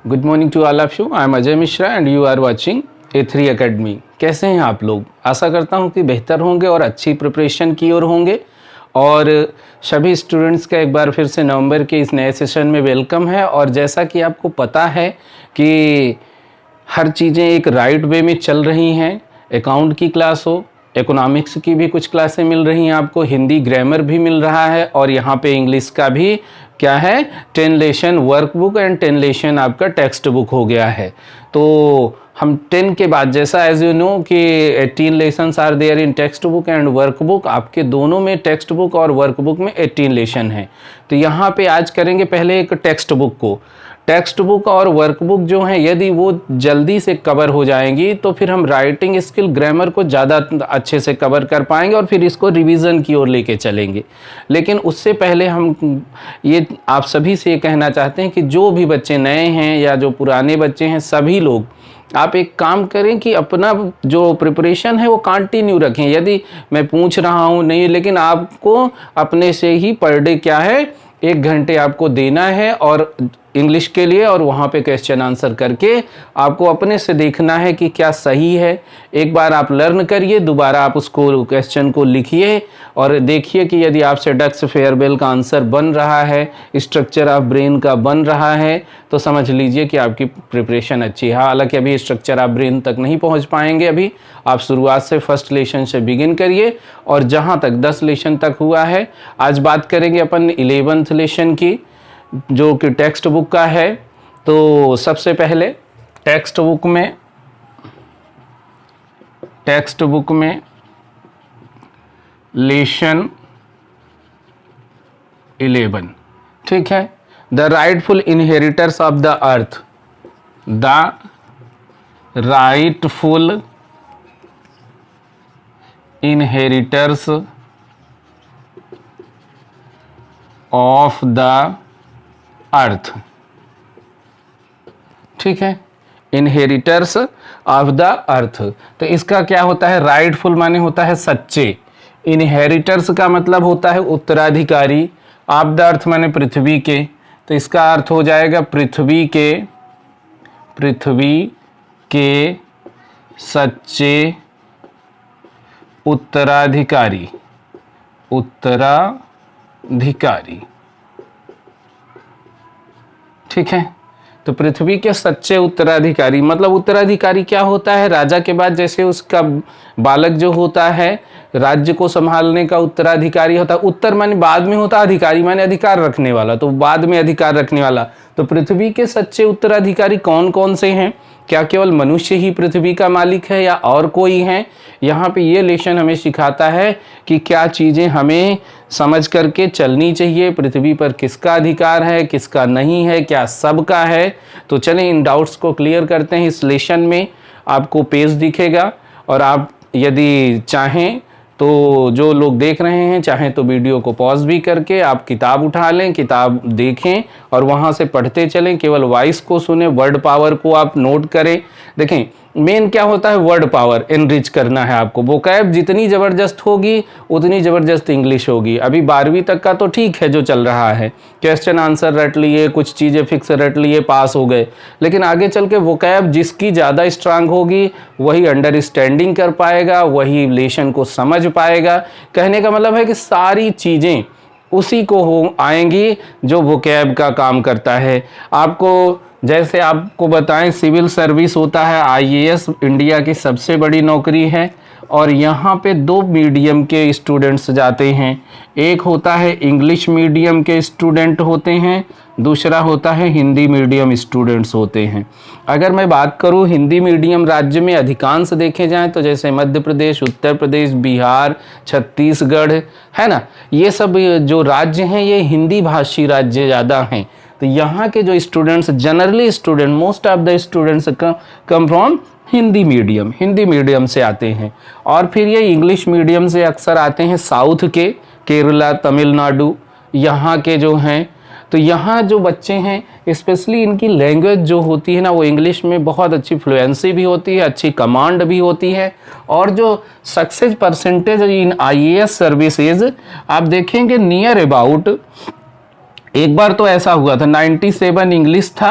Good morning to all of you. I am Ajay Mishra and you are watching A3 academy. कैसे हैं आप लोग? आशा करता हूं कि बेहतर होंगे और अच्छी प्रिपरेशन की ओर होंगे। और सभी स्टूडेंट्स का एक बार फिर से नवंबर के इस नए सेशन में वेलकम है। और जैसा कि आपको पता है कि हर चीज़ें एक राइट वे में चल रही हैं। अकाउंट की क्लास हो, इकोनॉमिक्स की भी कुछ क्लासें मिल रही हैं आपको, हिंदी ग्रामर भी मिल रहा है, और यहाँ पे इंग्लिश का भी क्या है, 10 लेसन वर्कबुक एंड 10 लेसन आपका टेक्स्ट बुक हो गया है। तो हम 10 के बाद, जैसा एज यू नो कि 18 lessons are there in text book and workbook, आपके दोनों में टेक्स्ट बुक और वर्कबुक में 18 लेसन है। तो यहाँ पे आज करेंगे पहले एक टेक्स्ट बुक को। टेक्स्ट बुक और वर्कबुक जो हैं, यदि वो जल्दी से कवर हो जाएंगी तो फिर हम राइटिंग स्किल ग्रामर को ज़्यादा अच्छे से कवर कर पाएंगे और फिर इसको रिवीजन की ओर लेके चलेंगे। लेकिन उससे पहले हम ये आप सभी से ये कहना चाहते हैं कि जो भी बच्चे नए हैं या जो पुराने बच्चे हैं, सभी लोग आप एक काम करें कि अपना जो प्रिपरेशन है वो कंटिन्यू रखें। यदि मैं पूछ रहा हूँ नहीं, लेकिन आपको अपने से ही पर डे क्या है, 1 घंटे आपको देना है और इंग्लिश के लिए, और वहाँ पे क्वेश्चन आंसर करके आपको अपने से देखना है कि क्या सही है। एक बार आप लर्न करिए, दोबारा आप उसको क्वेश्चन को लिखिए और देखिए कि यदि आपसे डक्स फेयरबेल का आंसर बन रहा है, स्ट्रक्चर ऑफ ब्रेन का बन रहा है, तो समझ लीजिए कि आपकी प्रिपरेशन अच्छी है। हालांकि अभी स्ट्रक्चर ऑफ ब्रेन तक नहीं पहुँच पाएंगे, अभी आप शुरुआत से फर्स्ट लेसन से बिगिन करिए और जहाँ तक 10 लेसन तक हुआ है। आज बात करेंगे अपन 11th लेसन की, जो कि टेक्स्ट बुक का है। तो सबसे पहले टेक्स्ट बुक में लेसन 11, ठीक है। The rightful inheritors of the earth, the rightful inheritors of the अर्थ, ठीक है। इनहेरिटर्स ऑफ द अर्थ, तो इसका क्या होता है, राइटफुल माने होता है सच्चे, इनहेरिटर्स का मतलब होता है उत्तराधिकारी, ऑफ द अर्थ माने पृथ्वी के, तो इसका अर्थ हो जाएगा पृथ्वी के सच्चे उत्तराधिकारी। ठीक है। तो पृथ्वी के सच्चे उत्तराधिकारी मतलब उत्तराधिकारी क्या होता है, राजा के बाद जैसे उसका बालक जो होता है राज्य को संभालने का उत्तराधिकारी होता है। उत्तर माने बाद में होता है, अधिकारी माने अधिकार रखने वाला, तो बाद में अधिकार रखने वाला। तो पृथ्वी के सच्चे उत्तराधिकारी कौन कौन से हैं? क्या केवल मनुष्य ही पृथ्वी का मालिक है या और कोई है? यहाँ पे ये लेसन हमें सिखाता है कि क्या चीज़ें हमें समझ करके चलनी चाहिए, पृथ्वी पर किसका अधिकार है, किसका नहीं है, क्या सबका है। तो चलें इन डाउट्स को क्लियर करते हैं। इस लेसन में आपको पेज दिखेगा और आप यदि चाहें तो जो लोग देख रहे हैं चाहें तो वीडियो को पॉज भी करके आप किताब उठा लें, किताब देखें और वहाँ से पढ़ते चलें। केवल वॉइस को सुने, वर्ड पावर को आप नोट करें। देखें मेन क्या होता है, वर्ड पावर एनरिच करना है आपको। वोकैब जितनी ज़बरदस्त होगी उतनी ज़बरदस्त इंग्लिश होगी। अभी 12वीं तक का तो ठीक है जो चल रहा है, क्वेश्चन आंसर रट लिए, कुछ चीज़ें फिक्स रट लिए, पास हो गए। लेकिन आगे चल के वोकैब जिसकी ज़्यादा स्ट्रांग होगी वही अंडरस्टैंडिंग कर पाएगा, वही लेसन को समझ पाएगा। कहने का मतलब है कि सारी चीज़ें उसी को हो आएंगी जो वोकैब का काम करता है। आपको जैसे आपको बताएं, सिविल सर्विस होता है, IAS इंडिया की सबसे बड़ी नौकरी है और यहाँ पे 2 मीडियम के स्टूडेंट्स जाते हैं। एक होता है इंग्लिश मीडियम के स्टूडेंट होते हैं, दूसरा होता है हिंदी मीडियम स्टूडेंट्स होते हैं। अगर मैं बात करूँ हिंदी मीडियम राज्य में अधिकांश देखे जाएं तो जैसे मध्य प्रदेश, उत्तर प्रदेश, बिहार, छत्तीसगढ़ है ना, ये सब जो राज्य हैं ये हिंदी भाषी राज्य ज़्यादा हैं। तो यहाँ के जो students, generally student, most of the students come from Hindi medium से आते हैं। और फिर ये इंग्लिश मीडियम से अक्सर आते हैं साउथ के, केरला, तमिलनाडु, यहाँ के जो हैं। तो यहाँ जो बच्चे हैं स्पेशली इनकी लैंग्वेज जो होती है ना, वो इंग्लिश में बहुत अच्छी फ्लुएंसी भी होती है, अच्छी कमांड भी होती है। और जो success percentage in IAS services आप देखेंगे नियर अबाउट, एक बार तो ऐसा हुआ था 97 इंग्लिश था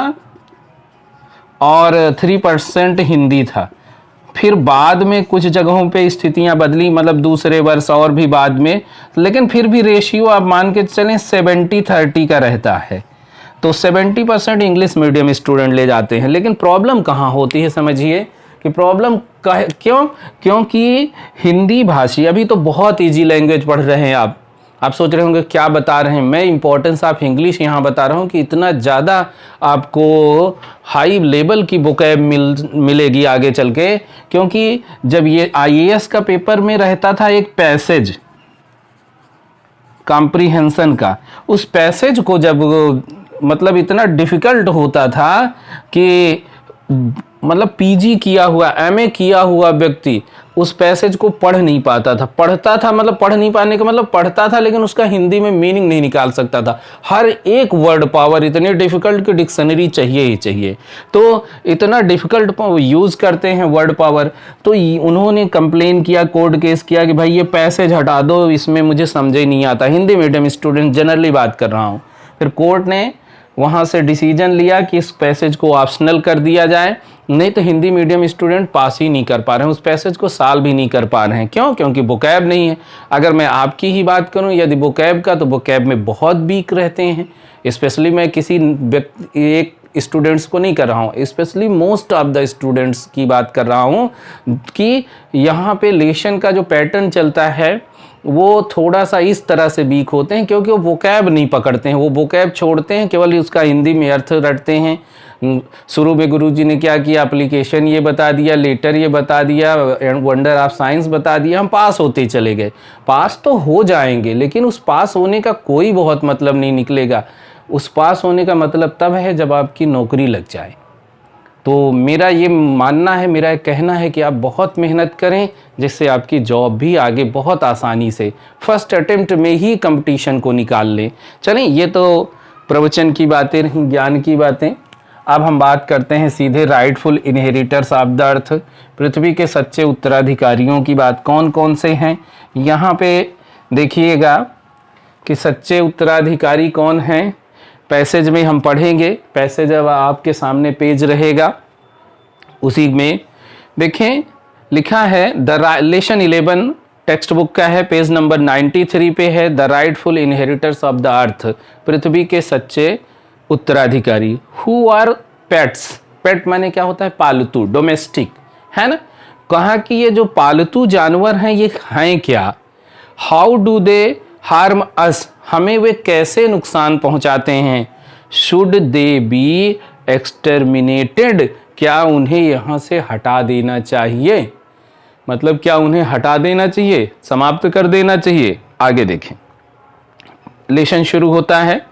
और 3% हिंदी था। फिर बाद में कुछ जगहों पे स्थितियां बदली, मतलब दूसरे वर्ष और भी बाद में, लेकिन फिर भी रेशियो आप मान के चलें 70-30 का रहता है। तो 70% इंग्लिश मीडियम स्टूडेंट ले जाते हैं। लेकिन प्रॉब्लम कहाँ होती है समझिए कि प्रॉब्लम क्यों, क्योंकि हिंदी भाषी, अभी तो बहुत इजी लैंग्वेज पढ़ रहे हैं आप सोच रहे होंगे क्या बता रहे हैं, मैं इंपॉर्टेंस ऑफ इंग्लिश यहाँ बता रहा हूँ कि इतना ज़्यादा आपको हाई लेवल की वोकैब मिलेगी आगे चल के। क्योंकि जब ये आईएएस का पेपर में रहता था एक पैसेज कॉम्प्रिहेंशन का, उस पैसेज को जब मतलब इतना डिफिकल्ट होता था कि मतलब पीजी किया हुआ, एमए किया हुआ व्यक्ति उस पैसेज को पढ़ नहीं पाता था। पढ़ता था मतलब पढ़ नहीं पाने का मतलब पढ़ता था, लेकिन उसका हिंदी में मीनिंग नहीं निकाल सकता था। हर एक वर्ड पावर इतनी डिफिकल्ट कि डिक्शनरी चाहिए ही चाहिए। तो इतना डिफिकल्ट यूज़ करते हैं वर्ड पावर। तो उन्होंने कंप्लेन किया, कोर्ट केस किया कि भाई ये पैसेज हटा दो, इसमें मुझे समझ ही नहीं आता। हिंदी मीडियम स्टूडेंट जनरली बात कर रहा हूँ। फिर कोर्ट ने वहाँ से डिसीजन लिया कि इस पैसेज को ऑप्शनल कर दिया जाए, नहीं तो हिंदी मीडियम स्टूडेंट पास ही नहीं कर पा रहे हैं, उस पैसेज को सॉल्व भी नहीं कर पा रहे हैं। क्यों? क्योंकि वोकैब नहीं है। अगर मैं आपकी ही बात करूं यदि वोकैब का, तो वोकैब में बहुत वीक रहते हैं। स्पेशली मैं किसी एक स्टूडेंट्स को नहीं कर रहा हूँ, specially most of the students की बात कर रहा हूँ कि यहाँ पे लेशन का जो पैटर्न चलता है वो थोड़ा सा इस तरह से वीक होते हैं, क्योंकि वो वोकैब नहीं पकड़ते हैं, वो वोकैब छोड़ते हैं, केवल उसका हिंदी में अर्थ रटते हैं। शुरू में गुरुजी ने क्या किया, एप्लीकेशन ये बता दिया, लेटर ये बता दिया, वंडर ऑफ साइंस बता दिया, हम पास होते चले गए। पास तो हो जाएंगे, लेकिन उस पास होने का कोई बहुत मतलब नहीं निकलेगा। उस पास होने का मतलब तब है जब आपकी नौकरी लग जाए। तो मेरा ये मानना है, मेरा कहना है कि आप बहुत मेहनत करें, जिससे आपकी जॉब भी आगे बहुत आसानी से फर्स्ट अटेम्प्ट में ही कंपटीशन को निकाल लें। चलें, ये तो प्रवचन की बातें रहीं, ज्ञान की बातें। अब हम बात करते हैं सीधे rightful inheritors of the earth, पृथ्वी के सच्चे उत्तराधिकारियों की बात कौन कौन से हैं। यहाँ पे देखिएगा कि सच्चे उत्तराधिकारी कौन हैं, पैसेज में हम पढ़ेंगे। पैसेज अब आपके सामने पेज रहेगा, उसी में देखें लिखा है द लेसन 11 टेक्स्ट बुक का है, पेज नंबर 93 पे है। The rightful inheritors of the earth, पृथ्वी के सच्चे उत्तराधिकारी। हु आर पेट्स, पेट माने क्या होता है, पालतू, डोमेस्टिक, है ना। कहा कि ये जो पालतू जानवर हैं ये हैं क्या। How do they harm us, हमें वे कैसे नुकसान पहुंचाते हैं। शुड दे बी एक्सटर्मिनेटेड, क्या उन्हें यहाँ से हटा देना चाहिए, मतलब क्या उन्हें हटा देना चाहिए, समाप्त कर देना चाहिए। आगे देखें, लेसन शुरू होता है।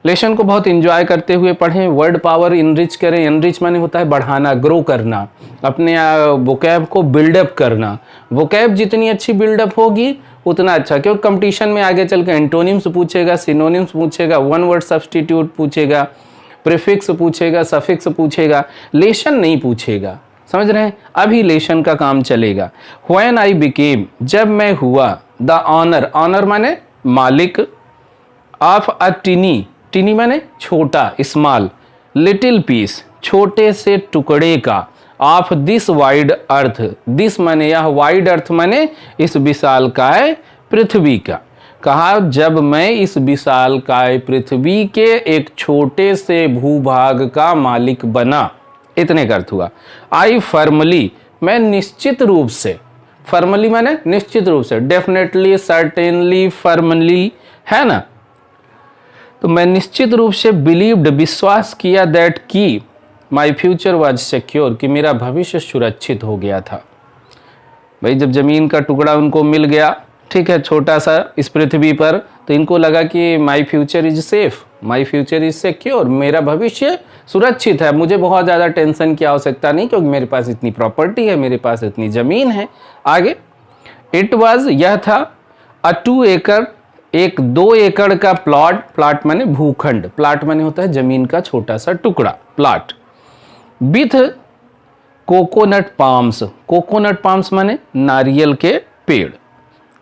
लेसन को बहुत इंजॉय करते हुए पढ़ें, वर्ड पावर इनरिच करें। इनरिच माने होता है बढ़ाना, ग्रो करना, अपने वोकैब को बिल्डअप करना। वोकैब जितनी अच्छी बिल्डअप होगी उतना अच्छा, क्योंकि कंपटीशन में आगे चल के एंटोनिम्स पूछेगा, सिनोनिम्स पूछेगा, वन वर्ड सब्स्टिट्यूट पूछेगा, प्रीफिक्स पूछेगा, सफिक्स पूछेगा, लेसन नहीं पूछेगा। समझ रहे हैं, अभी लेसन का काम चलेगा। व्हेन आई बिकेम, जब मैं हुआ, द ऑनर, ऑनर माने मालिक, ऑफ अ टिनी, टिनी माने छोटा, स्मॉल, लिटिल पीस, छोटे से टुकड़े का, of this wide earth, this माने यह, वाइड अर्थ माने इस विशालकाय पृथ्वी का। कहा जब मैं इस विशालकाय पृथ्वी के एक छोटे से भूभाग का मालिक बना, इतने का अर्थ हुआ। आई फर्मली, मैं निश्चित रूप से, फर्मली माने निश्चित रूप से, डेफिनेटली, सर्टेनली, फर्मली, है ना। तो मैं निश्चित रूप से बिलीव्ड, विश्वास किया, दैट की माई फ्यूचर वॉज सिक्योर, कि मेरा भविष्य सुरक्षित हो गया था। भाई जब जमीन का टुकड़ा उनको मिल गया, ठीक है, छोटा सा इस पृथ्वी पर, तो इनको लगा कि my future is safe, my future is secure, मेरा भविष्य सुरक्षित है, मुझे बहुत ज़्यादा टेंशन की आवश्यकता नहीं, क्योंकि मेरे पास इतनी प्रॉपर्टी है, मेरे पास इतनी ज़मीन है। आगे, इट वॉज, यह था, अ 2 एकड़, एक 2 एकड़ का प्लॉट, प्लॉट माने भूखंड, प्लॉट माने होता है जमीन का छोटा सा टुकड़ा, plot, with coconut palms, coconut palms माने नारियल के पेड़,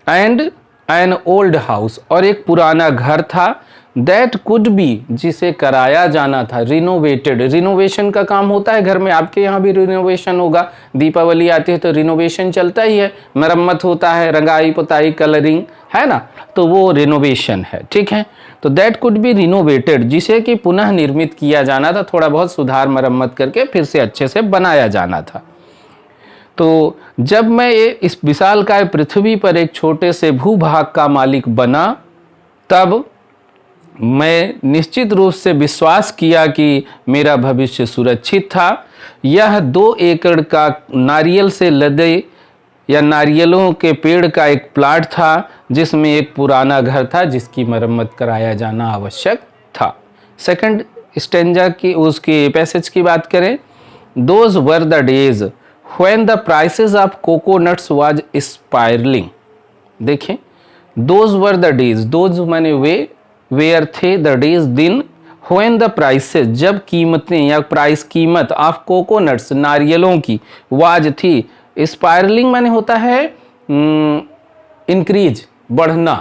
एंड एन ओल्ड हाउस, और एक पुराना घर था, दैट कुड बी, जिसे कराया जाना था, रिनोवेटेड। रिनोवेशन का काम होता है घर में, आपके यहाँ भी रिनोवेशन होगा, दीपावली आती है तो रिनोवेशन चलता ही है, मरम्मत होता है, रंगाई पुताई कलरिंग, है ना, तो वो रिनोवेशन है, ठीक है। तो दैट कुड बी रिनोवेटेड, जिसे कि पुनः निर्मित किया जाना था, थोड़ा बहुत सुधार मरम्मत करके फिर से अच्छे से बनाया जाना था। तो जब मैं इस विशालकाय पृथ्वी पर एक छोटे से भूभाग का मालिक बना, तब मैं निश्चित रूप से विश्वास किया कि मेरा भविष्य सुरक्षित था। यह 2 एकड़ का नारियल से लदे या नारियलों के पेड़ का एक प्लाट था, जिसमें एक पुराना घर था जिसकी मरम्मत कराया जाना आवश्यक था। सेकंड स्टेंजा की उसके पैसेज की बात करें, those were the days when the prices of coconuts was spiralling. देखें, those were the days, those माने वे, वेयर थे, द डेज दिन, व्हेन द प्राइसेस जब कीमतें या प्राइस कीमत ऑफ कोकोनट्स नारियलों की, वाज थी, स्पायरलिंग माने होता है इंक्रीज, बढ़ना,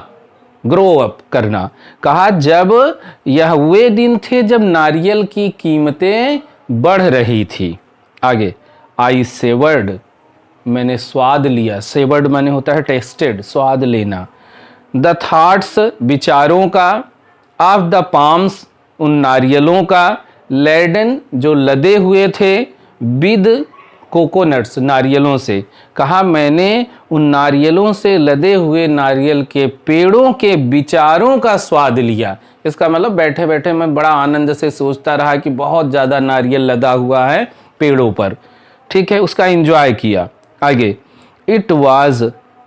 ग्रो अप करना। कहा जब यह वे दिन थे जब नारियल की कीमतें बढ़ रही थी। आगे, आई सेवर्ड, मैंने स्वाद लिया, सेवर्ड माने होता है टेस्टेड, स्वाद लेना, द थॉट्स विचारों का, ऑफ द पाम्स उन नारियलों का, लेडन जो लदे हुए थे, विद कोकोनट्स नारियलों से। कहा मैंने उन नारियलों से लदे हुए नारियल के पेड़ों के विचारों का स्वाद लिया। इसका मतलब बैठे बैठे मैं बड़ा आनंद से सोचता रहा कि बहुत ज़्यादा नारियल लदा हुआ है पेड़ों पर, ठीक है, उसका एंजॉय किया। आगे, it was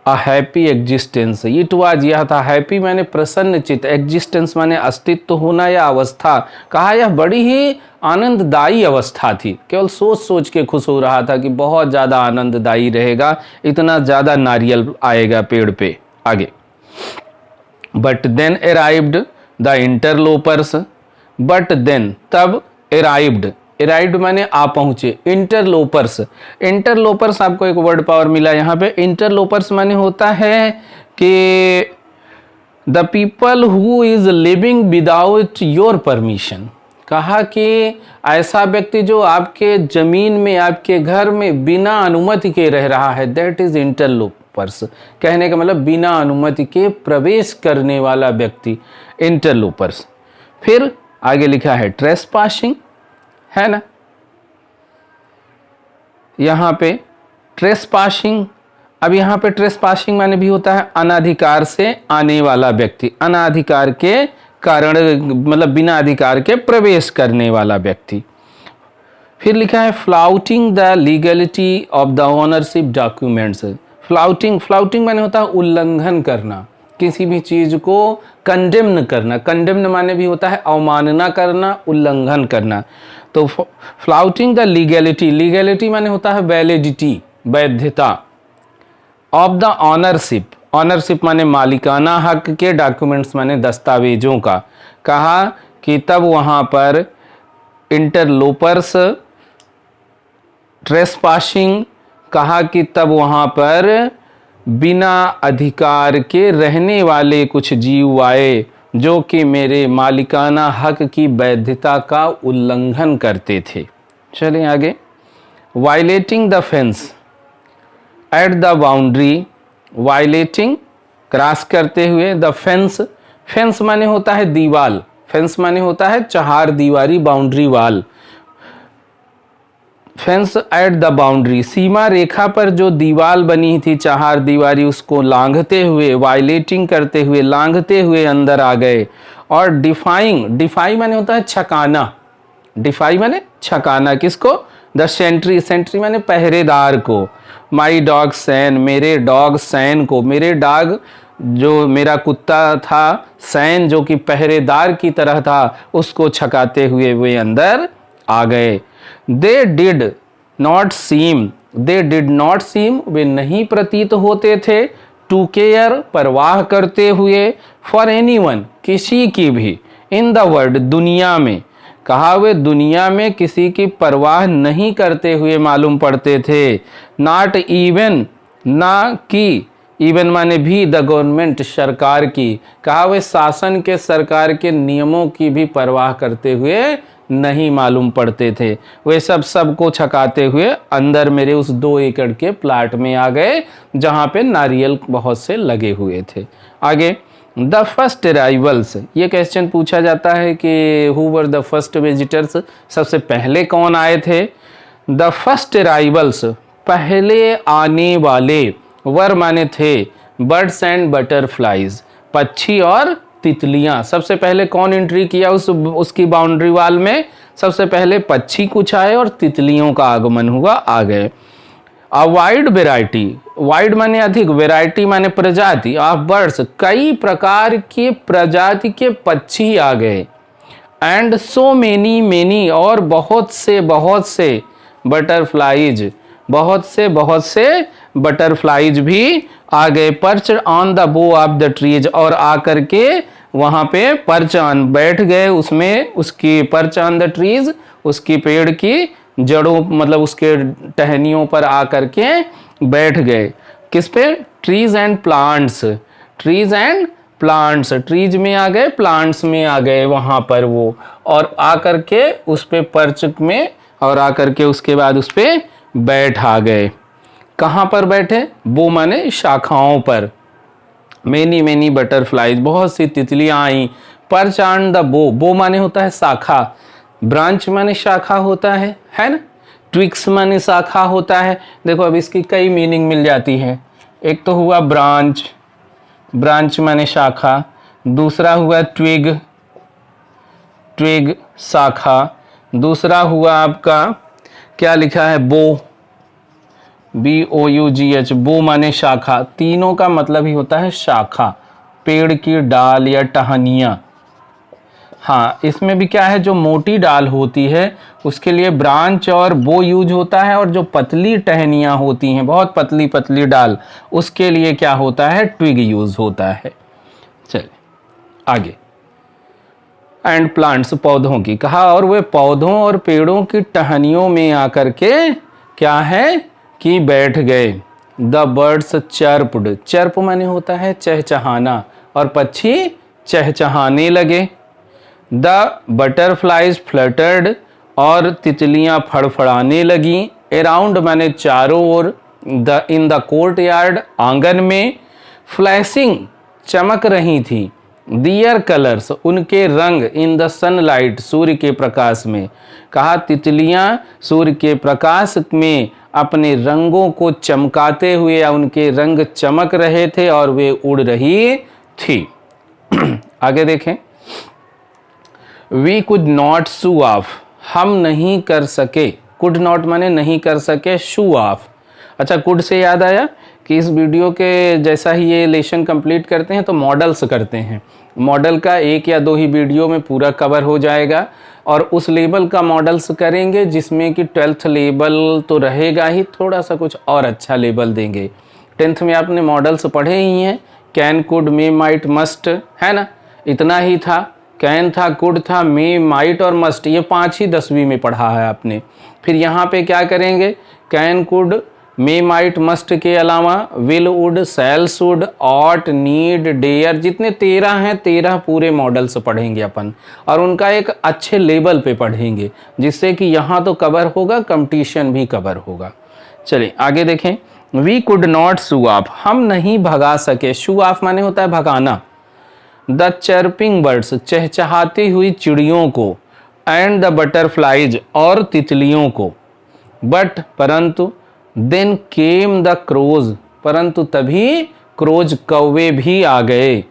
a happy existence, it was यह था, हैप्पी माने प्रसन्न चित्त, एग्जिस्टेंस माने अस्तित्व होना या अवस्था। कहा यह बड़ी ही आनंददायी अवस्था थी, केवल सोच सोच के खुश हो रहा था कि बहुत ज़्यादा आनंददायी रहेगा, इतना ज़्यादा नारियल आएगा पेड़ पे। आगे, but then arrived the interlopers, but then तब, अराइव्ड, अराइव्ड माने आ पहुंचे, इंटरलोपर्स, इंटरलोपर्स आपको एक वर्ड पावर मिला यहाँ पे। इंटरलोपर्स माने होता है कि the people who is living without your permission. कहा कि ऐसा व्यक्ति जो आपके जमीन में, आपके घर में बिना अनुमति के रह रहा है, दैट इज इंटरलोपर्स। कहने का मतलब बिना अनुमति के प्रवेश करने वाला व्यक्ति, इंटरलोपर्स। फिर आगे लिखा है ट्रेसपासिंग, है ना, यहाँ पे ट्रेसपासिंग। अब यहाँ पे ट्रेसपासिंग माने भी होता है अनाधिकार से आने वाला व्यक्ति, अनाधिकार के कारण मतलब बिना अधिकार के प्रवेश करने वाला व्यक्ति। फिर लिखा है flouting the legality of the ownership documents. Flouting, flouting माने होता है उल्लंघन करना, किसी भी चीज को कंडेम्न करना, कंडेम्न माने भी होता है अवमानना करना, उल्लंघन करना। तो फ्लाउटिंग द लीगलिटी, लीगलिटी माने होता है वैलिडिटी, वैधता, ऑफ द ऑनरशिप, ऑनरशिप माने मालिकाना हक के, डॉक्यूमेंट्स माने दस्तावेजों का। कहा कि तब वहाँ पर इंटरलोपर्स, ट्रेसपासिंग, कहा कि तब वहाँ पर बिना अधिकार के रहने वाले कुछ जीव आए जो कि मेरे मालिकाना हक की वैधता का उल्लंघन करते थे। चलिए आगे, violating the fence at the boundary, violating cross करते हुए, द फेंस, फेंस माने होता है दीवाल, फेंस माने होता है चार दीवारी, boundary wall. Fence at the boundary, सीमा रेखा पर जो दीवाल बनी थी चार दीवारी, उसको लांघते हुए, वायलेटिंग करते हुए, लांघते हुए अंदर आ गए। और डिफाइंग, डिफाई माने होता है छकाना, डिफाई माने छकाना, किसको? द सेंट्री, सेंट्री माने पहरेदार को। माई डॉग सैन, मेरे डॉग सैन को, मेरे डॉग जो मेरा कुत्ता था सैन जो कि पहरेदार की तरह था, उसको छकाते हुए वे अंदर आ गए। They did not seem, they did not seem, वे नहीं प्रतीत होते थे, टू केयर परवाह करते हुए, फॉर एनीवन, किसी की भी, इन द वर्ल्ड, दुनिया में। कहा वे दुनिया में किसी की परवाह नहीं करते हुए मालूम पड़ते थे। नॉट इवन, ना कि इवन माने भी द गवर्नमेंट, सरकार की। कहा वे शासन के, सरकार के नियमों की भी परवाह करते हुए नहीं मालूम पड़ते थे। वे सबको छकाते हुए अंदर मेरे उस 2 एकड़ के प्लाट में आ गए जहां पे नारियल बहुत से लगे हुए थे। आगे, द फर्स्ट अराइवल्स, ये क्वेश्चन पूछा जाता है कि who were the first visitors, सबसे पहले कौन आए थे। द फर्स्ट अराइवल्स, पहले आने वाले, वर माने थे, बर्ड्स एंड बटरफ्लाइज, पक्षी और तितलियां। सबसे पहले कौन एंट्री किया उसकी बाउंड्री वाल में, सबसे पहले पक्षी कुछ आए और तितलियों का आगमन हुआ, आ गए। अ वाइड वेराइटी, वाइड माने अधिक, वेराइटी माने प्रजाति, ऑफ बर्ड्स, कई प्रकार के प्रजाति के पक्षी आ गए। एंड सो मेनी, और बहुत से बटरफ्लाइज, बहुत से बटरफ्लाइज भी आ गए। पर्च ऑन द बो ऑफ द ट्रीज, और आकर के वहां पे पर्च ऑन, बैठ गए उसमें, उसकी पर्च ऑन द ट्रीज, उसकी पेड़ की जड़ों, मतलब उसके टहनियों पर आकर के बैठ गए। किस पे, trees and plants, trees and plants, trees में आ गए, प्लांट्स में आ गए वहां पर वो, और आकर के उस पे पर्च में, और आकर के उसके बाद उस पे बैठ आ गए। कहाँ पर बैठे, बो माने शाखाओं पर। मेनी बटरफ्लाइज, बहुत सी तितलियां आई। पर्च ऑन द बो, बो माने होता है शाखा, ब्रांच माने शाखा होता है ना। ट्विक्स माने शाखा होता है। देखो अब इसकी कई मीनिंग मिल जाती है। एक तो हुआ ब्रांच, ब्रांच माने शाखा, दूसरा हुआ ट्विग, ट्विग शाखा, दूसरा हुआ आपका क्या लिखा है, बो, BOUGH, बो माने शाखा। तीनों का मतलब ही होता है शाखा, पेड़ की डाल या टहनियाँ। हाँ, इसमें भी क्या है, जो मोटी डाल होती है उसके लिए ब्रांच और बो यूज होता है, और जो पतली टहनियाँ होती हैं, बहुत पतली पतली डाल, उसके लिए क्या होता है, ट्विग यूज होता है। चलिए आगे, एंड प्लांट्स, पौधों की कहा, और वे पौधों और पेड़ों की टहनियों में आकर के क्या है कि बैठ गए। द बर्ड्स चर्प्ड, चर्प माने होता है चहचहाना, और पक्षी चहचहाने लगे। द बटरफ्लाइज फ्लटर्ड, और तितलियां फड़फड़ाने लगी। अराउंड माने चारों ओर। इन द कोर्ट यार्ड, आंगन में। फ्लैशिंग, चमक रही थी। दियर कलर्स, उनके रंग। इन द सनलाइट, सूर्य के प्रकाश में। कहा तितलियां सूर्य के प्रकाश में अपने रंगों को चमकाते हुए, या उनके रंग चमक रहे थे और वे उड़ रही थी। आगे देखें, we could not shoo off, हम नहीं कर सके। कुड नॉट माने नहीं कर सके, शू ऑफ। अच्छा, कुड से याद आया कि इस वीडियो के जैसा ही ये लेसन कंप्लीट करते हैं तो मॉडल्स करते हैं। मॉडल का 1 या 2 ही वीडियो में पूरा कवर हो जाएगा, और उस लेवल का मॉडल्स करेंगे जिसमें कि 12th लेवल तो रहेगा ही, थोड़ा सा कुछ और अच्छा लेवल देंगे। 10th में आपने मॉडल्स पढ़े ही हैं, can, could, may, might, must, है ना, इतना ही था। कैन था, कुड था, मे, माइट और मस्ट, ये 5 ही 10वीं में पढ़ा है आपने। फिर यहाँ पे क्या करेंगे, can, could, may, might, must के अलावा will, would, shall, should, ought, need, dare, जितने 13 हैं 13 पूरे मॉडल्स पढ़ेंगे अपन, और उनका एक अच्छे लेवल पे पढ़ेंगे, जिससे कि यहाँ तो कवर होगा, कंपटीशन भी कवर होगा। चलिए आगे देखें, we could not shoo off, हम नहीं भगा सके। शू ऑफ माने होता है भगाना। द चर्पिंग बर्ड्स, चहचहाती हुई चिड़ियों को। एंड द बटरफ्लाइज, और तितलियों को। बट, परंतु। देन केम द क्रोज, परंतु तभी क्रोज, कौवे भी आ गए।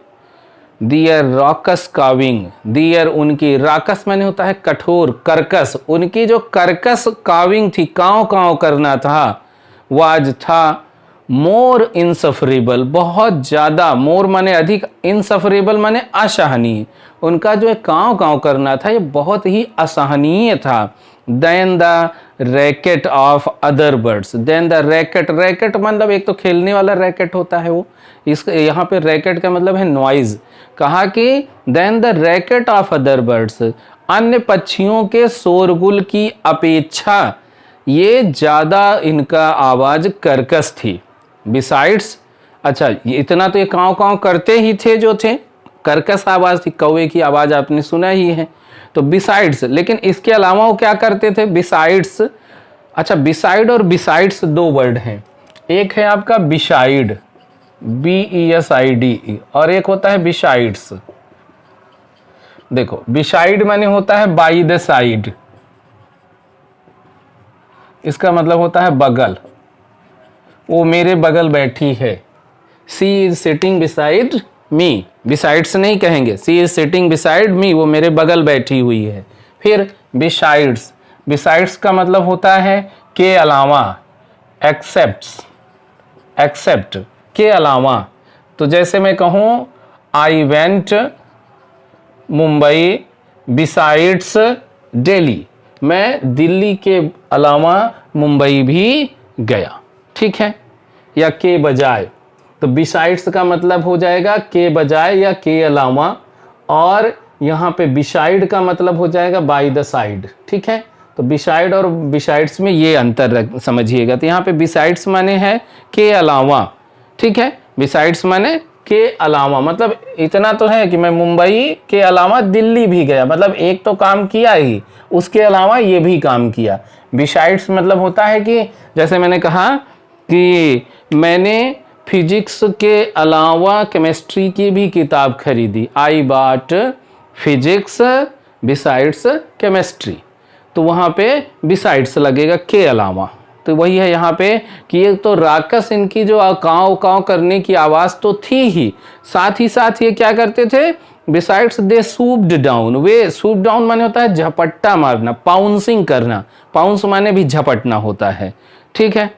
दियर रॉकस काविंग, दियर उनकी, राकस माने होता है कठोर, कर्कश, उनकी जो कर्कश काविंग थी, काँव काँव करना था, वाज था, मोर इनसफरेबल, बहुत ज़्यादा, मोर माने अधिक, इनसफरेबल माने असहनीय, उनका जो काँव काँव करना था ये बहुत ही असहनीय था। Then the racket of other birds, then the racket, racket मतलब एक तो खेलने वाला रैकेट होता है वो, इस यहाँ पे रैकेट का मतलब है नॉइज। कहा कि then the racket of other birds, अन्य पक्षियों के शोरगुल की अपेक्षा ये ज़्यादा इनका आवाज़ कर्कश थी। बिसाइड्स, अच्छा, ये इतना तो ये काँव काँव करते ही थे, जो थे कर्कश आवाज़ थी, कौवे की आवाज़ आपने सुना ही है। तो बिसाइड्स, लेकिन इसके अलावा वो क्या करते थे? बिसाइड्स। अच्छा, बिसाइड और बिसाइड्स दो वर्ड हैं। एक है आपका बिसाइड, BESIDE, और एक होता है बिसाइड्स। देखो, बिसाइड माने होता है बाई द साइड, इसका मतलब होता है बगल, वो मेरे बगल बैठी है। She is sitting beside me, besides नहीं कहेंगे, she is sitting beside me, वो मेरे बगल बैठी हुई है। फिर बिसाइड्स, बिसाइड्स का मतलब होता है के अलावा, एक्सेप्ट्स, एक्सेप्ट, के अलावा। तो जैसे मैं कहूँ I went Mumbai besides Delhi, मैं दिल्ली के अलावा मुंबई भी गया, ठीक है, या के बजाय। तो बिसाइड्स का मतलब हो जाएगा के बजाय या के अलावा, और यहाँ पे बिसाइड का मतलब हो जाएगा बाय द साइड, ठीक है। तो बिसाइड और बिसाइड्स में ये अंतर समझिएगा। तो यहाँ पे बिसाइड्स माने है के अलावा, ठीक है, बिसाइड्स माने के अलावा, मतलब इतना तो है कि मैं मुंबई के अलावा दिल्ली भी गया, मतलब एक तो काम किया ही, उसके अलावा ये भी काम किया। बिसाइड्स मतलब होता है कि जैसे मैंने कहा कि मैंने फिजिक्स के अलावा केमिस्ट्री की भी किताब खरीदी, I bought physics besides chemistry, तो वहाँ पे बिसाइड्स लगेगा के अलावा। तो वही है यहाँ पे कि ये तो राक्षस, इनकी जो काँव काँव करने की आवाज़ तो थी ही, साथ ही साथ ये क्या करते थे? बिसाइड्स दे सूप्ड डाउन, वे सूप डाउन माने होता है झपट्टा मारना, पाउंसिंग करना, पाउंस माने भी झपटना होता है, ठीक है।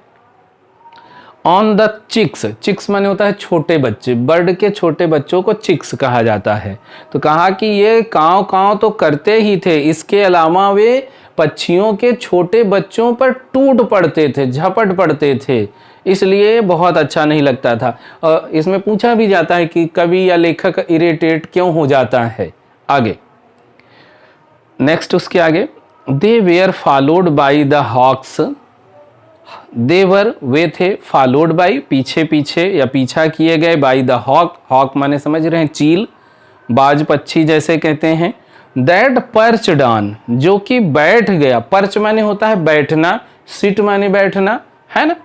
ऑन द चिक्स, चिक्स माने होता है छोटे बच्चे, बर्ड के छोटे बच्चों को चिक्स कहा जाता है। तो कहा कि ये काँव काँव तो करते ही थे, इसके अलावा वे पक्षियों के छोटे बच्चों पर टूट पड़ते थे, झपट पड़ते थे, इसलिए बहुत अच्छा नहीं लगता था। और इसमें पूछा भी जाता है कि कवि या लेखक इरिटेट क्यों हो जाता है। आगे नेक्स्ट, उसके आगे, they were followed by the hawks, they were वे थे, फॉलोड बाई पीछे पीछे या पीछा किए गए, बाई द हॉक, हॉक माने समझ रहे हैं चील, बाज पक्षी जैसे कहते हैं। दैट पर्च डान, जो कि बैठ गया, पर्च माने होता है बैठना, सिट माने बैठना, है ना,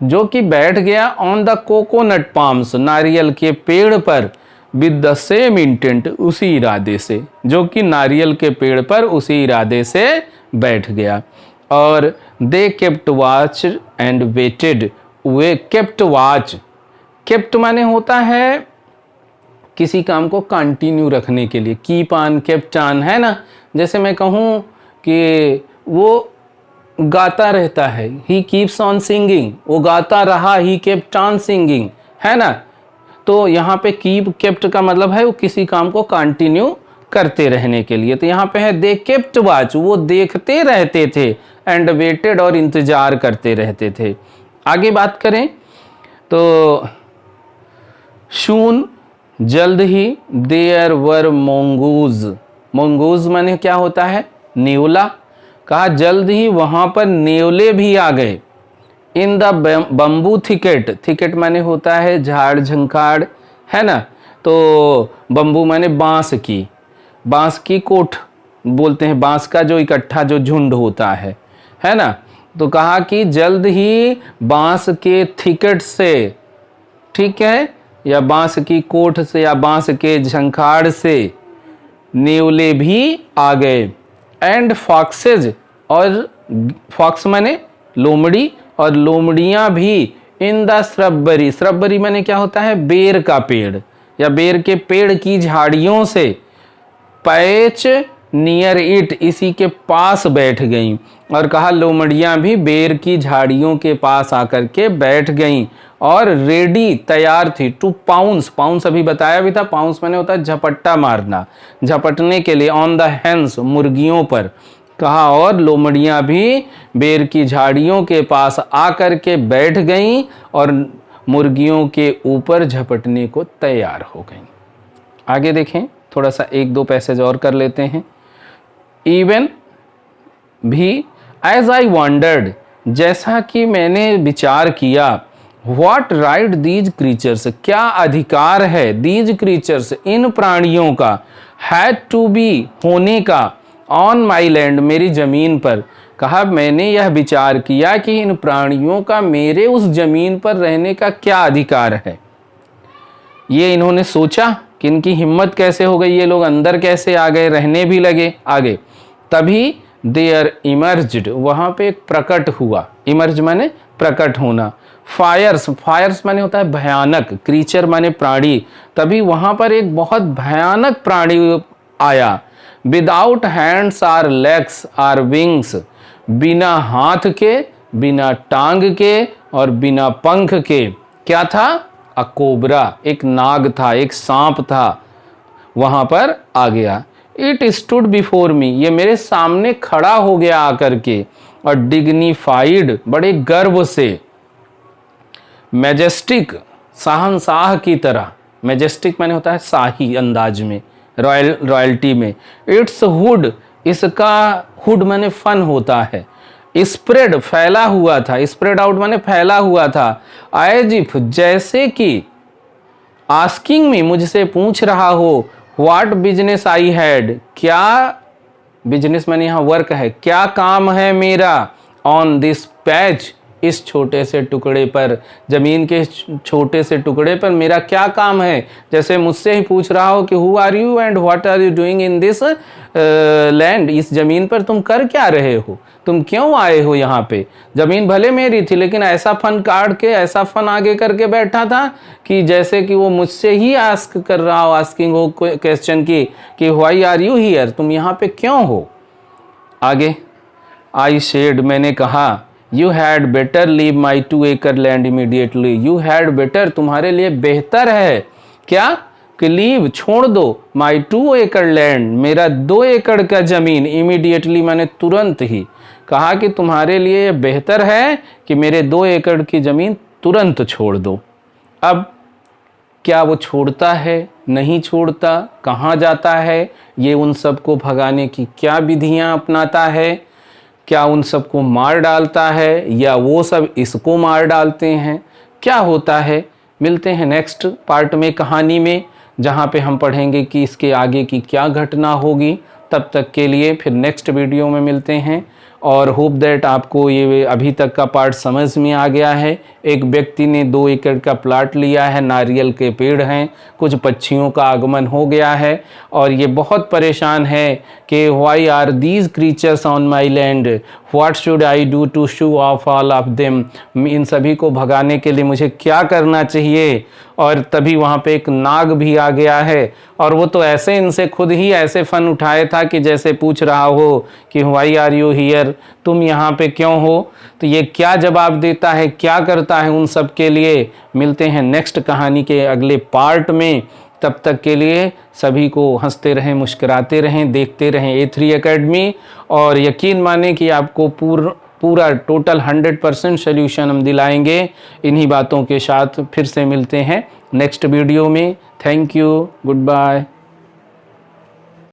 जो कि बैठ गया ऑन द कोकोनट पाम्स, नारियल के पेड़ पर, विद द सेम इंटेंट, उसी इरादे से, जो कि नारियल के पेड़ पर उसी इरादे से बैठ गया। और they kept watch and waited, they kept watch, kept माने होता है किसी काम को कंटिन्यू रखने के लिए, कीप ऑन, केप्ट ऑन, है ना। जैसे मैं कहूँ कि वो गाता रहता है, ही कीप्स ऑन सिंगिंग, वो गाता रहा, ही केप्ट ऑन सिंगिंग, है ना। तो यहाँ पे कीप, केप्ट का मतलब है वो किसी काम को कंटिन्यू करते रहने के लिए। तो यहाँ पे है दे केप्ट वॉच, वो देखते रहते थे, एंड वेटेड, और इंतजार करते रहते थे। आगे बात करें तो शून, जल्द ही, देयर वर मोंगूज, मोंगूज माने क्या होता है? नेवला। कहा जल्द ही वहां पर नेवले भी आ गए। In the bamboo thicket, thicket माने होता है झाड़ झंखाड़, है ना। तो बम्बू माने बांस की, बांस की कोठ बोलते हैं, बांस का जो इकट्ठा जो झुंड होता है ना। तो कहा कि जल्द ही बांस के थिकेट से, ठीक है, या बांस की कोठ से या बांस के झंखाड़ से नेवले भी आ गए। एंड फॉक्सेज, और फॉक्स माने लोमड़ी, और लोमड़ियां भी इन द श्रबरी, श्रबरी माने क्या होता है? बेर का पेड़ या बेर के पेड़ की झाड़ियों से, पैच नियर इट, इसी के पास बैठ गईं। और कहा लोमड़ियां भी बेर की झाड़ियों के पास आकर के बैठ गईं और रेडी, तैयार थी, टू पाउंस, पाउंस अभी बताया भी था, पाउंस माने होता है झपट्टा मारना, झपटने के लिए, ऑन द हैंस, मुर्गियों पर। कहा और लोमड़ियां भी बेर की झाड़ियों के पास आकर के बैठ गईं और मुर्गियों के ऊपर झपटने को तैयार हो गईं। आगे देखें, थोड़ा सा एक दो पैसेज और कर लेते हैं। इवन भी, एज आई वॉन्डर्ड, जैसा कि मैंने विचार किया, व्हाट राइट दीज क्रीचर्स, क्या अधिकार है, दीज क्रीचर्स इन प्राणियों का, हैड टू बी होने का, ऑन माई लैंड मेरी जमीन पर। कहा मैंने यह विचार किया कि इन प्राणियों का मेरे उस जमीन पर रहने का क्या अधिकार है। ये इन्होंने सोचा कि इनकी हिम्मत कैसे हो गई, ये लोग अंदर कैसे आ गए, रहने भी लगे आगे। तभी देयर इमर्ज्ड, वहां पे एक प्रकट हुआ, इमर्ज माने प्रकट होना, फायर्स, फायर्स माने होता है भयानक, क्रीचर माने प्राणी, तभी वहां पर एक बहुत भयानक प्राणी आया। Without hands or legs or wings, बिना हाथ के, बिना टांग के और बिना पंख के। क्या था? अ कोबरा, एक नाग था, एक सांप था, वहां पर आ गया। इट स्टूड बिफोर मी, ये मेरे सामने खड़ा हो गया आकर के, और डिग्निफाइड, बड़े गर्व से, मैजेस्टिक, शाहनशाह की तरह, मैजेस्टिक माने होता है शाही अंदाज में, रॉयल्टी में। इट्स हुड, इसका हुड माने फन होता है, स्प्रेड फैला हुआ था, स्प्रेड आउट माने फैला हुआ था, एज इफ जैसे कि, आस्किंग मी मुझसे पूछ रहा हो, व्हाट बिजनेस आई हैड, क्या बिजनेस माने यहाँ वर्क है, क्या काम है मेरा, ऑन दिस पैच, इस छोटे से टुकड़े पर, जमीन के छोटे से टुकड़े पर मेरा क्या काम है। जैसे मुझसे ही पूछ रहा हो कि who are you and what are you doing in this land, इस जमीन पर तुम कर क्या रहे हो, तुम क्यों आए हो यहाँ पे। जमीन भले मेरी थी, लेकिन ऐसा फन काट के, ऐसा फन आगे करके बैठा था कि जैसे कि वो मुझसे ही आस्क कर रहा हो, आस्किंग हो क्वेश्चन की कि व्हाई आर यू हियर, तुम यहाँ पे क्यों हो। आगे, आई शेड, मैंने कहा, you had better leave my 2 acre land immediately, you had better, तुम्हारे लिए बेहतर है, क्या कि लीव, छोड़ दो, माई 2 acre लैंड, मेरा 2 एकड़ का जमीन, इमीडिएटली माने तुरंत ही, कहा कि तुम्हारे लिए बेहतर है कि मेरे 2 एकड़ की जमीन तुरंत छोड़ दो। अब क्या वो छोड़ता है, नहीं छोड़ता, कहाँ जाता है, ये उन सबको भगाने की क्या विधियां अपनाता है, क्या उन सबको मार डालता है या वो सब इसको मार डालते हैं, क्या होता है। मिलते हैं नेक्स्ट पार्ट में कहानी में, जहाँ पे हम पढ़ेंगे कि इसके आगे की क्या घटना होगी। तब तक के लिए फिर नेक्स्ट वीडियो में मिलते हैं, और होप दैट आपको ये अभी तक का पार्ट समझ में आ गया है। एक व्यक्ति ने 2 एकड़ का प्लाट लिया है, नारियल के पेड़ हैं, कुछ पक्षियों का आगमन हो गया है, और ये बहुत परेशान है कि why are these creatures on my land, what should I do to shoo off all of them, इन सभी को भगाने के लिए मुझे क्या करना चाहिए। और तभी वहाँ पे एक नाग भी आ गया है, और वो तो ऐसे इनसे खुद ही ऐसे फन उठाए था कि जैसे पूछ रहा हो कि व्हाई आर यू हियर, तुम यहाँ पे क्यों हो। तो ये क्या जवाब देता है, क्या करता है उन सब के लिए। मिलते हैं नेक्स्ट कहानी के अगले पार्ट में। तब तक के लिए सभी को हंसते रहें, मुस्कुराते रहें, देखते रहें A3 एकेडमी, और यकीन माने कि आपको पूरा टोटल 100% सोल्यूशन हम दिलाएंगे। इन्हीं बातों के साथ फिर से मिलते हैं नेक्स्ट वीडियो में। Thank you, good bye.